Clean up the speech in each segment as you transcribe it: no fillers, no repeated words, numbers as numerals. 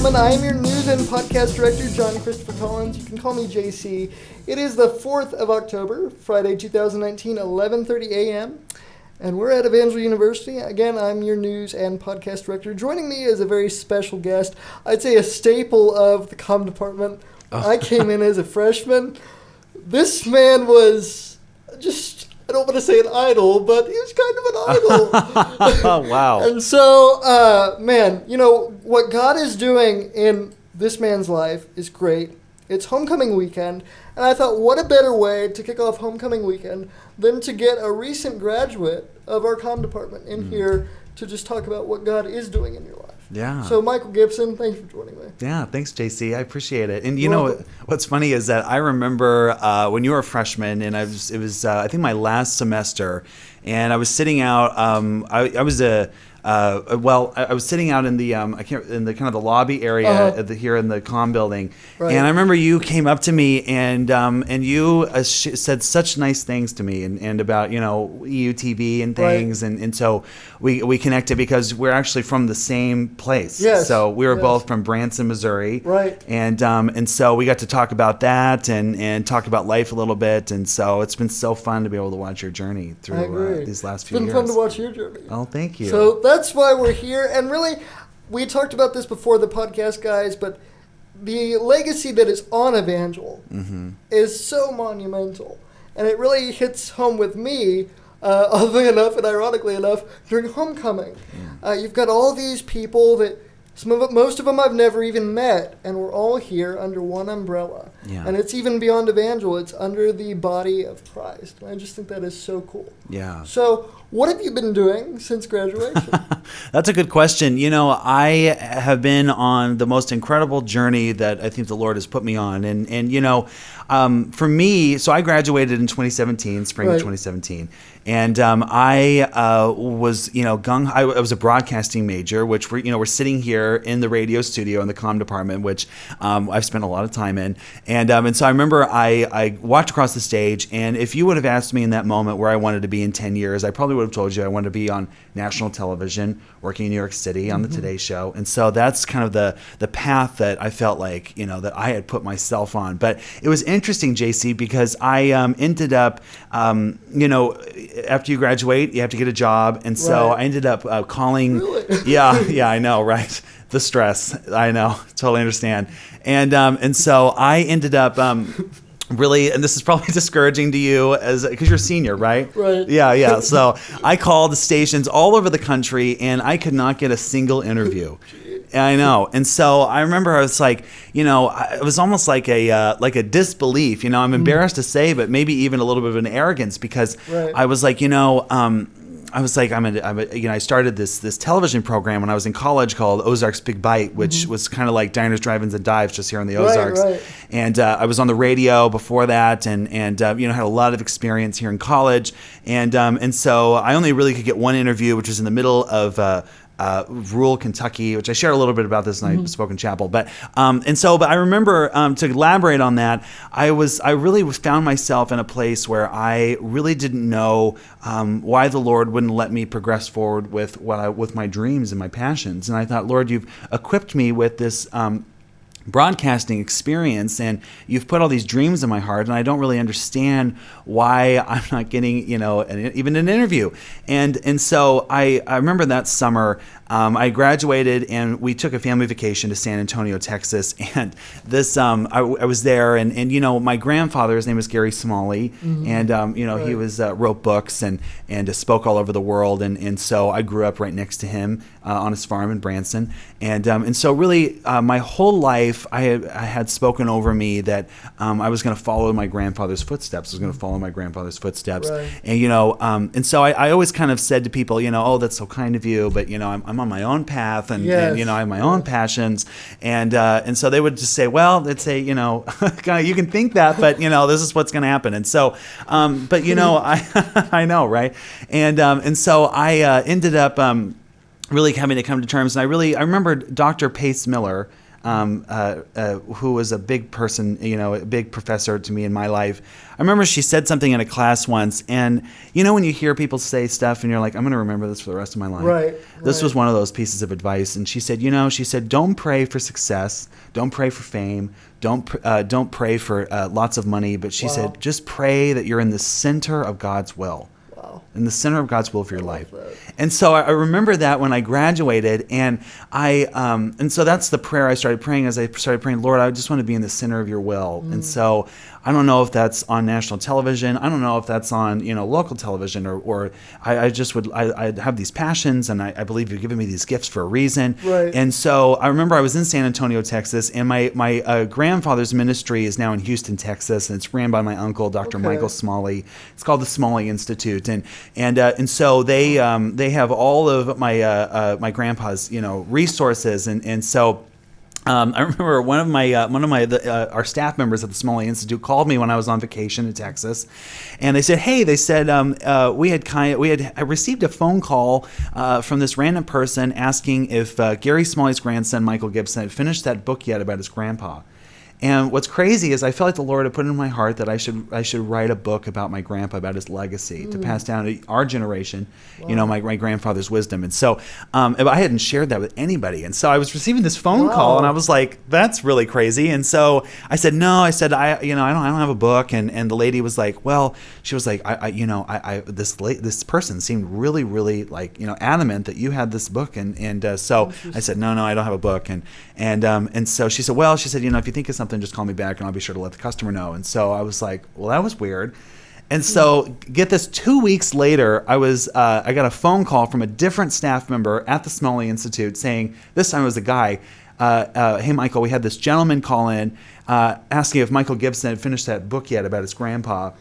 gentlemen, I am your news and podcast director, John Christopher Collins. You can call me JC. It is the 4th of October, Friday, 2019, 11:30 a.m., and we're at Evangel University. Again, I'm your news and podcast director. Joining me is a very special guest, I'd say a staple of the comm department. Oh. I came in as a freshman. This man was just, I don't want to say an idol, but he was kind of an idol. Wow. And so, man, you know, what God is doing in this man's life is great. It's homecoming weekend, and I thought, what a better way to kick off homecoming weekend than to get a recent graduate of our comm department in here to just talk about what God is doing in your life. Yeah. So, Michael Gibson, thanks for joining me. Yeah, thanks, JC. I appreciate it. And you know what's funny is that I remember when you were a freshman, and it was I think my last semester, and I was sitting out. I was sitting out in the in the kind of the lobby area here in the comm building, right. And I remember you came up to me and you said such nice things to me and about EUTV and things, right. and so we connected because we're actually from the same place. Yes. So we were both from Branson, Missouri. Right. And so we got to talk about that and talk about life a little bit, and so it's been so fun to be able to watch your journey through these last few years. It's been fun to watch your journey. Oh, thank you. So that's why we're here. And really, we talked about this before the podcast, guys, but the legacy that is on Evangel is so monumental. And it really hits home with me, oddly enough and ironically enough, during homecoming. You've got all these people that most of them I've never even met, and we're all here under one umbrella. Yeah. And it's even beyond Evangel. It's under the body of Christ. And I just think that is so cool. Yeah. So what have you been doing since graduation? That's a good question. You know, I have been on the most incredible journey that I think the Lord has put me on. And you know, for me, so I graduated in 2017, spring of 2017. And I was, I was a broadcasting major, which we're sitting here in the radio studio in the comm department, which I've spent a lot of time in. And so I remember I walked across the stage, and if you would have asked me in that moment where I wanted to be in 10 years, I probably would have told you I wanted to be on national television, working in New York City on the Today Show. And so that's kind of the path that I felt like, that I had put myself on. But it was interesting, JC, because I ended up, after you graduate, you have to get a job. And so I ended up calling. Really? Yeah, I know, right? The stress. I know. Totally understand. And so I ended up really, and this is probably discouraging to you because you're a senior, right? Right. Yeah. So I called the stations all over the country, and I could not get a single interview. I know. And so I remember I was like, it was almost like a disbelief. I'm embarrassed to say, but maybe even a little bit of an arrogance because I was like, I started this television program when I was in college called Ozarks Big Bite, which was kind of like Diners, Drive-Ins, and Dives just here in the Ozarks. Right. And I was on the radio before that, and had a lot of experience here in college. And so I only really could get one interview, which was in the middle of rural Kentucky, which I shared a little bit about this in I spoke in chapel. But I remember to elaborate on that, I really found myself in a place where I really didn't know why the Lord wouldn't let me progress forward with with my dreams and my passions. And I thought, Lord, you've equipped me with this broadcasting experience, and you've put all these dreams in my heart, and I don't really understand why I'm not getting, even an interview. And so I remember that summer, I graduated, and we took a family vacation to San Antonio, Texas. And this, I was there, and my grandfather, his name was Gary Smalley, and he was wrote books and spoke all over the world, and so I grew up right next to him on his farm in Branson, and so really my whole life I had spoken over me that I was going to follow my grandfather's footsteps. I was going to follow my grandfather's footsteps, and so I always kind of said to people, oh, that's so kind of you, but I'm on my own path, and I have my own passions, and so they would just say, well, they'd say, you can think that, but this is what's going to happen, and so, but I know, right, and so I ended up really having to come to terms, and I remember Dr. Pace Miller. who was a big person, a big professor to me in my life. I remember she said something in a class once, and when you hear people say stuff and you're like, I'm going to remember this for the rest of my life. Right. This was one of those pieces of advice. And she said, don't pray for success. Don't pray for fame. Don't pray for lots of money. But she said, just pray that you're in the center of God's will. In the center of God's will for your life. And so I remember that when I graduated, and and so that's the prayer I started praying as I started praying, Lord, I just want to be in the center of your will. And so I don't know if that's on national television. I don't know if that's on, local television, or I have these passions, and I believe you've given me these gifts for a reason. Right. And so I remember I was in San Antonio, Texas, and my grandfather's ministry is now in Houston, Texas, and it's ran by my uncle, Dr. Michael Smalley. It's called the Smalley Institute. And so they have all of my grandpa's, resources. And so I remember one of our staff members at the Smalley Institute called me when I was on vacation in Texas, and they said, we had received a phone call from this random person asking if Gary Smalley's grandson Michael Gibson had finished that book yet about his grandpa. And what's crazy is I felt like the Lord had put in my heart that I should write a book about my grandpa, about his legacy, to pass down to our generation, my grandfather's wisdom. And so I hadn't shared that with anybody. And so I was receiving this phone call, and I was like, that's really crazy. And so I said, no, I don't have a book. And the lady was like, well, she was like, this person seemed really, really like, adamant that you had this book. And so I said, no, I don't have a book. And so she said, if you think of something, just call me back and I'll be sure to let the customer know. And so I was like, well, that was weird. And so get this, 2 weeks later, I got a phone call from a different staff member at the Smalley Institute saying, this time it was a guy, hey, Michael, we had this gentleman call in asking if Michael Gibson had finished that book yet about his grandpa.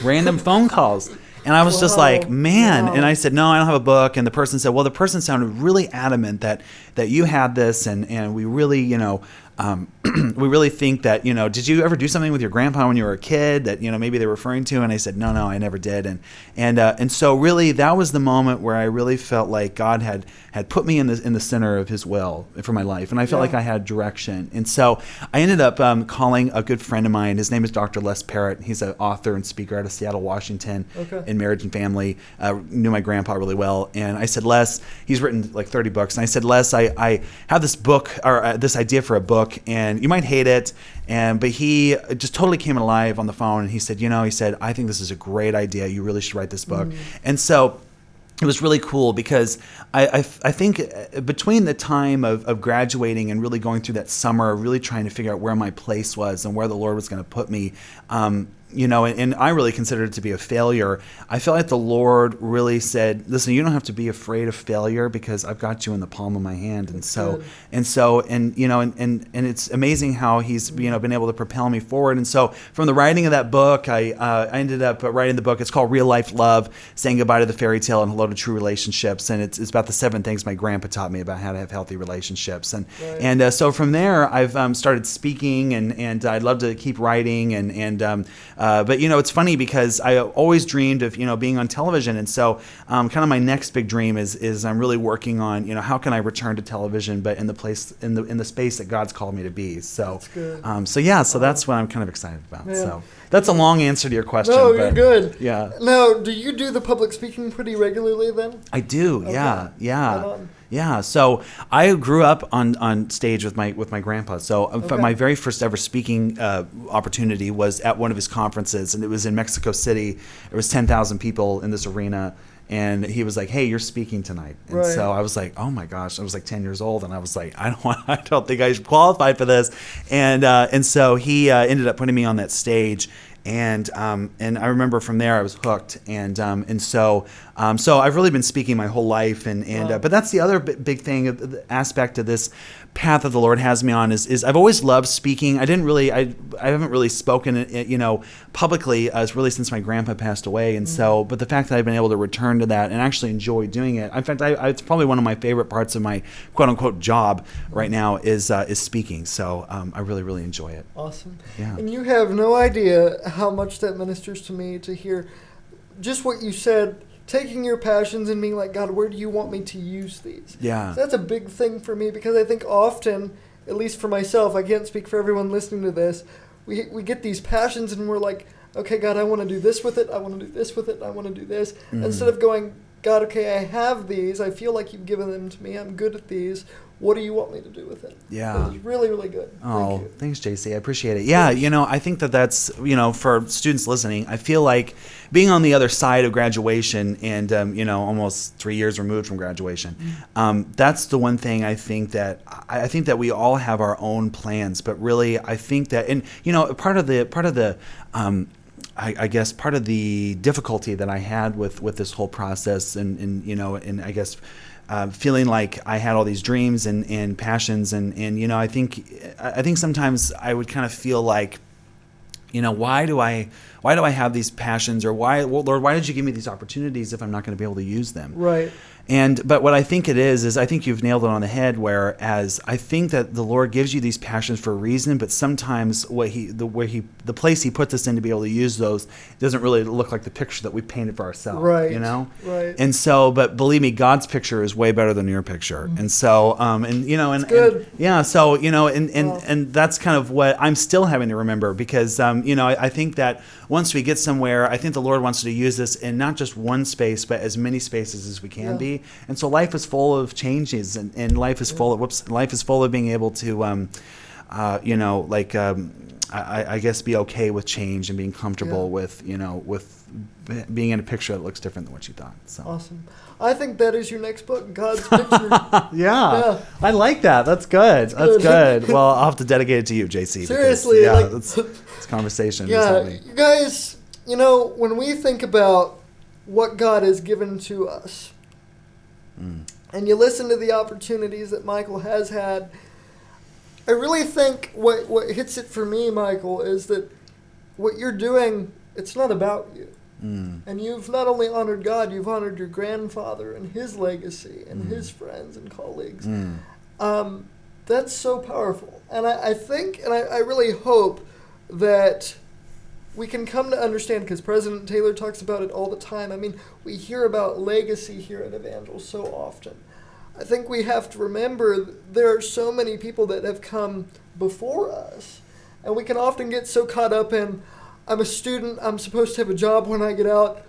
Random phone calls. And I was just like, man. And I said, no, I don't have a book. And the person said, well, the person sounded really adamant that you had this. And we really, we really think that, did you ever do something with your grandpa when you were a kid that, maybe they were referring to? And I said, no, I never did. And so really that was the moment where I really felt like God had put me in the center of his will for my life. And I felt like I had direction. And so I ended up calling a good friend of mine. His name is Dr. Les Parrott. He's an author and speaker out of Seattle, Washington, in marriage and family. Knew my grandpa really well. And I said, Les, he's written like 30 books. And I said, Les, I have this book, or this idea for a book, and you might hate it. But he just totally came alive on the phone. And he said, I think this is a great idea. You really should write this book. And so it was really cool because I think between the time of graduating and really going through that summer, really trying to figure out where my place was and where the Lord was going to put me, and I really considered it to be a failure. I felt like the Lord really said, listen, you don't have to be afraid of failure because I've got you in the palm of my hand. And so it's amazing how he's, been able to propel me forward. And so from the writing of that book, I ended up writing the book. It's called Real Life Love, Saying Goodbye to the Fairy Tale and Hello to True Relationships. And it's about the 7 things my grandpa taught me about how to have healthy relationships. And so from there, I've started speaking, and I'd love to keep writing, but it's funny because I always dreamed of being on television, and so kind of my next big dream is I'm really working on how can I return to television, but in the space that God's called me to be. So so that's what I'm kind of excited about. Man. So that's a long answer to your question. No, you're good. Yeah. Now, do you do the public speaking pretty regularly then? I do. Okay. Yeah. Yeah, so I grew up on stage with my grandpa. So my very first ever speaking opportunity was at one of his conferences, and it was in Mexico City. There was 10,000 people in this arena, and he was like, "Hey, you're speaking tonight." And so I was like, "Oh my gosh!" I was like 10 years old, and I was like, "I don't think I should qualify for this." And so he ended up putting me on that stage. And I remember from there I was hooked, and so I've really been speaking my whole life, but that's the other big thing, the aspect of this path that the Lord has me on is I've always loved speaking. I haven't really spoken publicly really since my grandpa passed away, and so but the fact that I've been able to return to that and actually enjoy doing it. In fact, it's probably one of my favorite parts of my quote unquote job right now is speaking. So I really, really enjoy it. Awesome. Yeah. And you have no idea how much that ministers to me to hear just what you said, taking your passions and being like, God, where do you want me to use these? Yeah. So that's a big thing for me, because I think often at least for myself, I can't speak for everyone listening to this, we get these passions and we're like, okay, God, I want to do this with it, I want to do this with it, I want to do this. Instead of going, God, okay, I have these, I feel like you've given them to me, I'm good at these, what do you want me to do with it? Yeah. It was really, really good. Oh, thanks, JC. I appreciate it. Yeah, I think that's, for students listening, I feel like being on the other side of graduation and, almost 3 years removed from graduation, that's the one thing I think that we all have our own plans, but really I think that, and, part of the I guess part of the difficulty that I had with this whole process and I guess feeling like I had all these dreams and passions and I think sometimes I would kind of feel like, why do I have these passions, or Lord, why did you give me these opportunities if I'm not going to be able to use them? Right. But what I think it is I think you've nailed it on the head, whereas I think that the Lord gives you these passions for a reason, but sometimes the place He puts us in to be able to use those doesn't really look like the picture that we painted for ourselves. Right. Right. And so, but believe me, God's picture is way better than your picture. And so, good. So, and that's kind of what I'm still having to remember, because, I think that once we get somewhere, I think the Lord wants to use this in not just one space, but as many spaces as we can be. And so life is full of changes, and life is full of being able to, I guess be okay with change and being comfortable with being in a picture that looks different than what you thought. So awesome. I think that is your next book, God's Picture. yeah, I like that. That's good. That's good. Well, I'll have to dedicate it to you, JC. Seriously, because, it's conversation. Yeah, you guys, when we think about what God has given to us, and you listen to the opportunities that Michael has had, I really think what hits it for me, Michael, is that what you're doing, it's not about you. And you've not only honored God, you've honored your grandfather and his legacy and his friends and colleagues. That's so powerful. And I think, and I really hope that we can come to understand, because President Taylor talks about it all the time. I mean, we hear about legacy here at Evangel so often. I think we have to remember there are so many people that have come before us, and we can often get so caught up in, I'm a student, I'm supposed to have a job when I get out,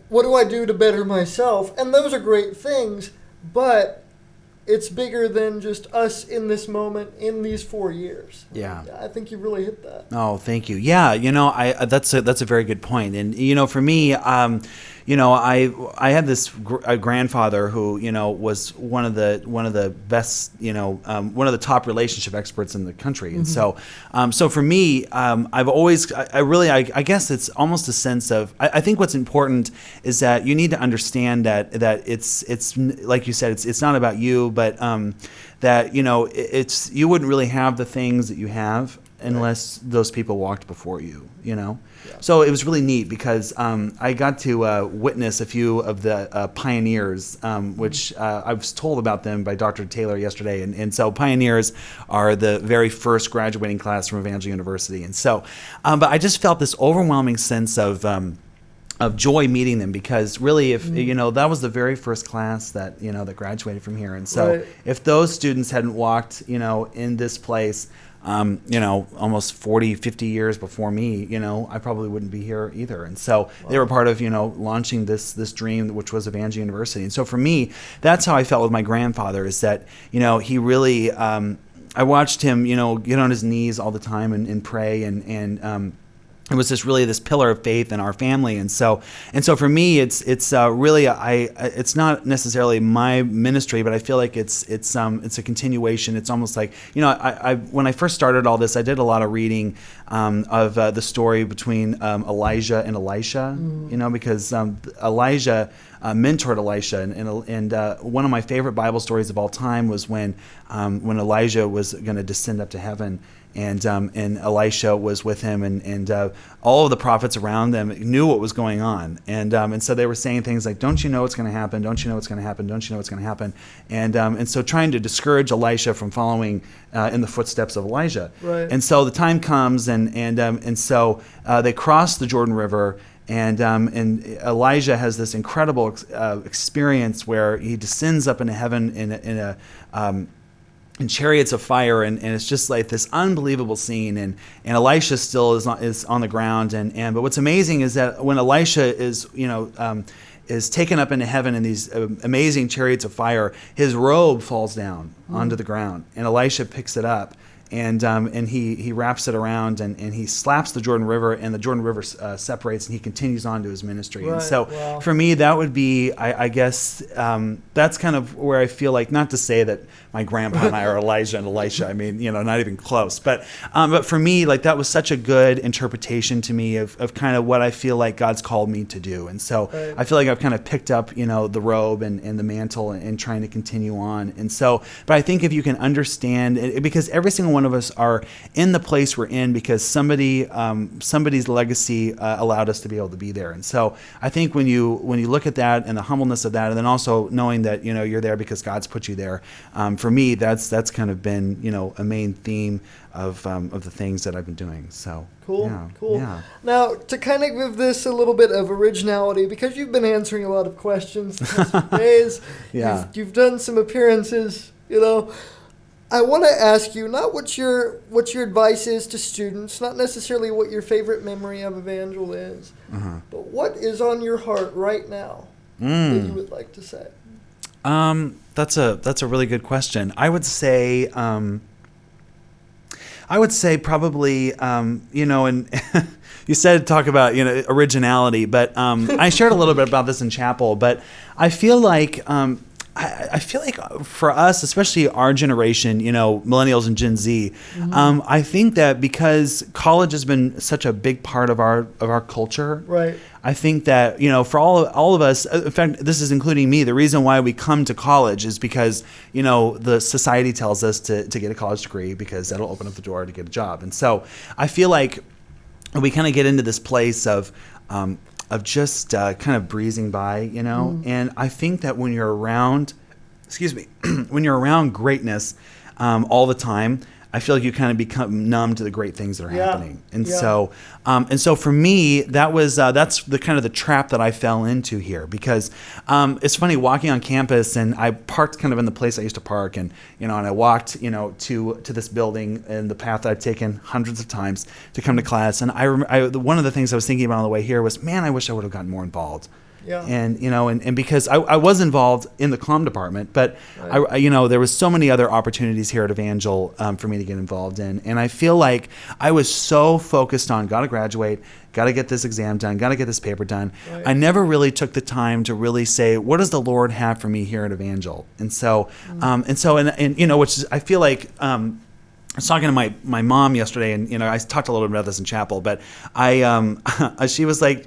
what do I do to better myself? And those are great things, but it's bigger than just us in this moment in these 4 years. Yeah. I think you really hit that. Oh, thank you. Yeah, that's a very good point. And for me, I had this grandfather who was one of the best, one of the top relationship experts in the country. And so for me, I've always I guess it's almost a sense of, I think what's important is that you need to understand that it's like you said, it's not about you, but that it's, you wouldn't really have the things that you have unless those people walked before you. Yeah. So it was really neat because I got to witness a few of the pioneers, which I was told about them by Dr. Taylor yesterday. And so pioneers are the very first graduating class from Evangel University. And so, but I just felt this overwhelming sense of joy meeting them, because really, if that was the very first class that that graduated from here. And so if those students hadn't walked in this place almost 40, 50 years before me, I probably wouldn't be here either. And so they were part of, launching this dream, which was Evangel University. And so for me, that's how I felt with my grandfather, is that, he really, I watched him, get on his knees all the time and pray and it was just really this pillar of faith in our family. And so for me, it's really, it's not necessarily my ministry, but I feel like it's a continuation. It's almost like, I when I first started all this, I did a lot of reading of the story between Elijah and Elisha, because Elijah mentored Elisha, and one of my favorite Bible stories of all time was when Elijah was going to descend up to heaven. And Elisha was with him, and all of the prophets around them knew what was going on, and so they were saying things like, "Don't you know what's going to happen? Don't you know what's going to happen? Don't you know what's going to happen?" And so trying to discourage Elisha from following in the footsteps of Elijah. Right. And so the time comes, and so they cross the Jordan River. And Elijah has this incredible experience where he descends up into heaven in chariots of fire, and it's just like this unbelievable scene, and Elisha still is on the ground, but what's amazing is that when Elisha is taken up into heaven in these amazing chariots of fire, his robe falls down onto the ground, and Elisha picks it up. And he wraps it around, and he slaps the Jordan River, and the Jordan River separates, and he continues on to his ministry. Right, and so wow. for me, that would be, I guess, that's kind of where I feel like, not to say that my grandpa and I are Elijah and Elisha, I mean, not even close. But for me, like, that was such a good interpretation to me of kind of what I feel like God's called me to do. And so right. I feel like I've kind of picked up, the robe and the mantle and trying to continue on. And so, but I think if you can understand, because every single one of us are in the place we're in because somebody's legacy allowed us to be able to be there. And so I think when you look at that and the humbleness of that, and then also knowing that you're there because God's put you there, for me that's kind of been a main theme of the things that I've been doing. So cool. Yeah. Now, to kind of give this a little bit of originality, because you've been answering a lot of questions the past few days, yeah, you've done some appearances, I want to ask you not what your advice is to students, not necessarily what your favorite memory of Evangel is, but what is on your heart right now that you would like to say? That's a really good question. I would say probably and you said talk about originality, but I shared a little bit about this in chapel, but I feel like I feel like for us, especially our generation, millennials and Gen Z, I think that because college has been such a big part of our culture, right? I think that for all of us, in fact, this is including me. The reason why we come to college is because the society tells us to get a college degree because that'll open up the door to get a job, and so I feel like we kind of get into this place of just kind of breezing by, and I think that when you're around, when you're around greatness all the time, I feel like you kind of become numb to the great things that are happening. And so for me, that's the kind of the trap that I fell into here, because it's funny walking on campus, and I parked kind of in the place I used to park, and and I walked to this building and the path that I've taken hundreds of times to come to class, and one of the things I was thinking about on the way here was, man, I wish I would have gotten more involved. Yeah. And and because I was involved in the comm department, but right. There was so many other opportunities here at Evangel for me to get involved in, and I feel like I was so focused on got to graduate, got to get this exam done, got to get this paper done. Right. I never really took the time to really say, what does the Lord have for me here at Evangel? And so which is, I feel like. I was talking to my mom yesterday, and I talked a little bit about this in chapel, but she was like,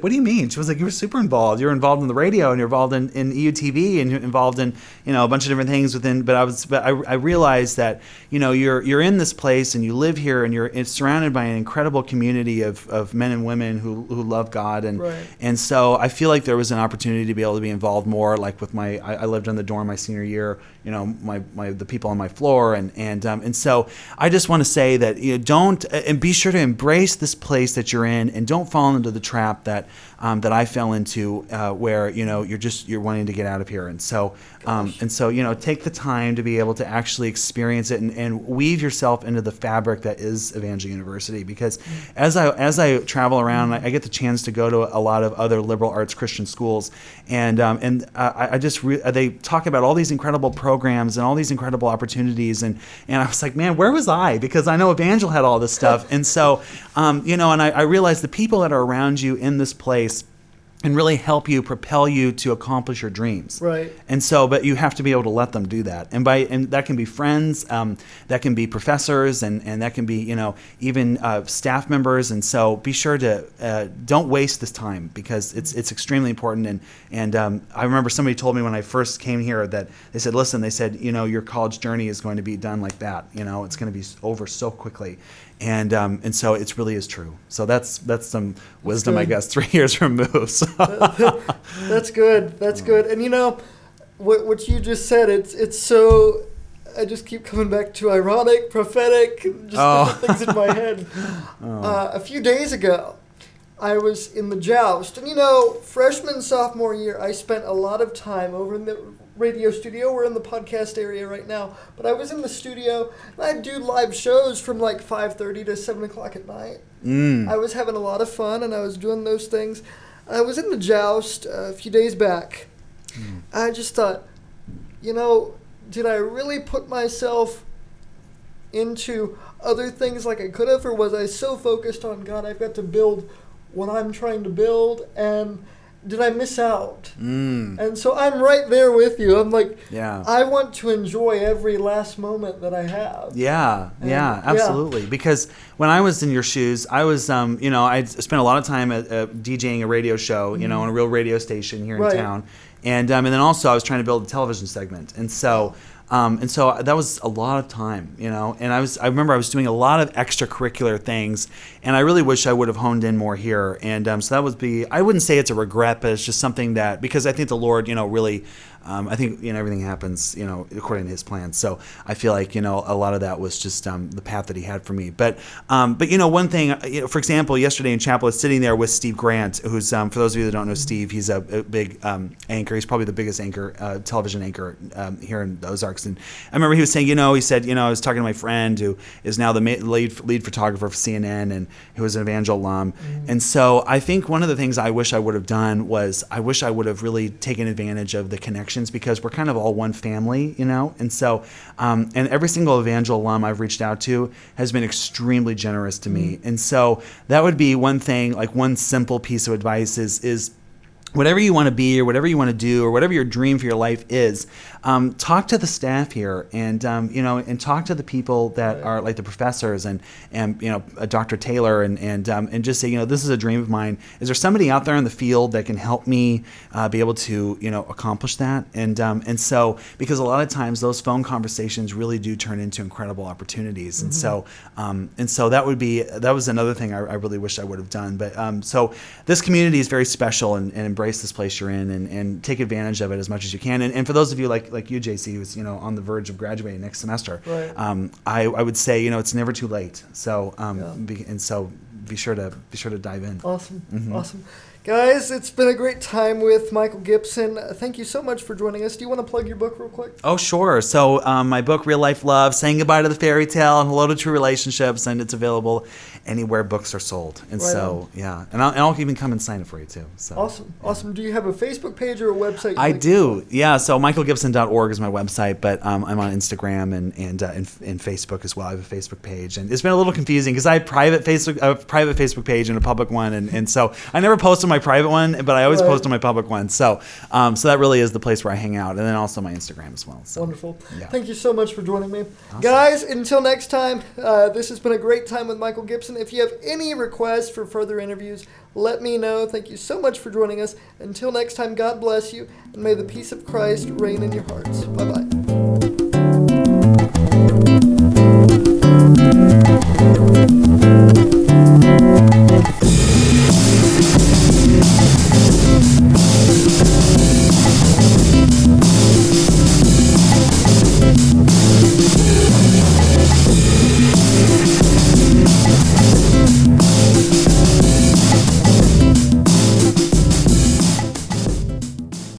what do you mean? She was like, you were super involved. You're involved in the radio, and you're involved in EUTV, and you're involved in a bunch of different things within. But I realized that you're in this place, and you live here, and it's surrounded by an incredible community of men and women who love God, and right. and so I feel like there was an opportunity to be able to be involved more, like with I lived in the dorm my senior year, the people on my floor, and so I just want to say that don't, and be sure to embrace this place that you're in, and don't fall into the trap that I fell into, where you're wanting to get out of here, and so take the time to be able to actually experience it and weave yourself into the fabric that is Evangel University, because as I travel around, I get the chance to go to a lot of other liberal arts Christian schools, and they talk about all these incredible programs and all these incredible opportunities, and I was like, man, where was I? Because I know Evangel had all this stuff, and so and I realized the people that are around you in this place and really help you, propel you to accomplish your dreams. Right. And so, but you have to be able to let them do that. And that can be friends, that can be professors, and that can be, even staff members. And so be sure to, don't waste this time, because it's extremely important. And I remember somebody told me when I first came here that they said, your college journey is going to be done like that. It's going to be over so quickly. And so it really is true. So that's some wisdom, I guess, 3 years removed. So. That's good. That's good. And what you just said, it's so, I just keep coming back to ironic, prophetic, just different things in my head. A few days ago, I was in the Joust, and freshman, sophomore year, I spent a lot of time over in the radio studio. We're in the podcast area right now. But I was in the studio, and I'd do live shows from like 5:30 to 7 o'clock at night. I was having a lot of fun, and I was doing those things. I was in the Joust a few days back. I just thought, did I really put myself into other things like I could have, or was I so focused on God, I've got to build what I'm trying to build, and did I miss out? And so I'm right there with you. I'm like, I want to enjoy every last moment that I have. Yeah, absolutely. Because when I was in your shoes, I was, I spent a lot of time at DJing a radio show, on a real radio station here in town. And then also I was trying to build a television segment. And so that was a lot of time, and I remember I was doing a lot of extracurricular things, and I really wish I would have honed in more here. And so that would be, I wouldn't say it's a regret, but it's just something that, because I think the Lord, really, I think, everything happens, according to his plan. So I feel like, a lot of that was just the path that he had for me. But one thing, for example, yesterday in chapel, I was sitting there with Steve Grant, who's, for those of you that don't know Steve, he's a big anchor. He's probably the biggest anchor, television anchor here in the Ozarks. And I remember he was saying, he said, I was talking to my friend who is now the lead photographer for CNN and who was an Evangel alum. And so I think one of the things I wish I would have done was I wish I would have really taken advantage of the connections, because we're kind of all one family, and so and every single Evangel alum I've reached out to has been extremely generous to me. And so that would be one thing, like one simple piece of advice is whatever you want to be or whatever you want to do or whatever your dream for your life is, talk to the staff here and and talk to the people that are like the professors and Dr. Taylor and just say, this is a dream of mine. Is there somebody out there in the field that can help me be able to accomplish that? And so, because a lot of times those phone conversations really do turn into incredible opportunities. And so that was another thing I really wish I would have done. But so this community is very special, and embrace this place you're in and take advantage of it as much as you can. And for those of you like you, JC, who's on the verge of graduating next semester, I would say it's never too late. So so be sure to dive in. Awesome. Guys, it's been a great time with Michael Gibson. Thank you so much for joining us. Do you want to plug your book real quick? Oh, sure. So my book, Real Life Love, Saying Goodbye to the Fairy Tale and Hello to True Relationships, and it's available anywhere books are sold. And and I'll even come and sign it for you too. So Awesome. Do you have a Facebook page or a website? I do. Yeah. So michaelgibson.org is my website, but I'm on Instagram and Facebook as well. I have a Facebook page, and it's been a little confusing because I have a private Facebook page and a public one, and so I never post on my private one, but I always post on my public one. So that really is the place where I hang out, and then also my Instagram as well. So, wonderful. Yeah. Thank you so much for joining me. Awesome. Guys, until next time, this has been a great time with Michael Gibson. If you have any requests for further interviews, let me know. Thank you so much for joining us. Until next time, God bless you, and may the peace of Christ reign in your hearts. Bye-bye.